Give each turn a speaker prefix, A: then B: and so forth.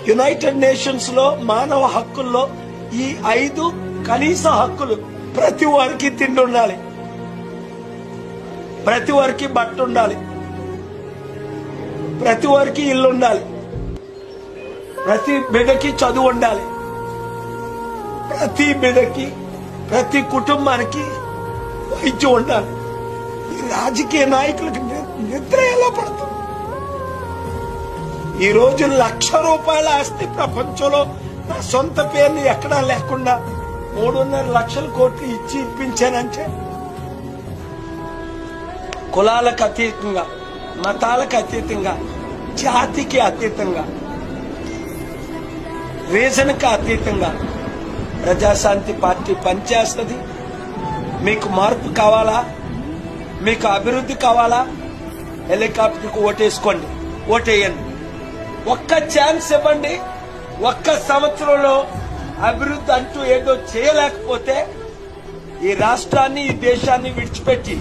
A: United nations లో మానవ హక్కుల్లో ఈ 5 కనీస హక్కులు: ప్రతి వారికి తిండి ఉండాలి, ప్రతి వారికి బట్ట ఉండాలి, ప్రతి వారికి ఇల్లు ఉండాలి, ప్రతి బిడ్డకి చదువు ఉండాలి, ప్రతి బిడ్డకి ప్రతి కుటుంబానికి వైద్యం ఉండాలి. ఈ రాజకీయ నాయకులకు నిద్ర ఎలా పడుతుంది? ఈ రోజు ₹1,00,000 ఆస్తి ప్రపంచంలో నా సొంత పేరుని ఎక్కడా లేకుండా 3.5 లక్షల కోట్లు ఇచ్చి ఇప్పించానంటే, కులాలకు అతీతంగా, మతాలకు అతీతంగా, జాతికి అతీతంగా, రీజన్కి అతీతంగా ప్రజాశాంతి పార్టీ పనిచేస్తుంది. మీకు మార్పు కావాలా, మీకు అభివృద్ధి కావాలా? హెలికాప్టర్కు ఓటేసుకోండి, ఓటేయండి. ఒక్క ఛాన్స్ ఇవ్వండి. ఒక్క సంవత్సరంలో అభివృద్ధి అంటూ ఏదో చేయలేకపోతే ఈ రాష్ట్రాన్ని, ఈ దేశాన్ని విడిచిపెట్టి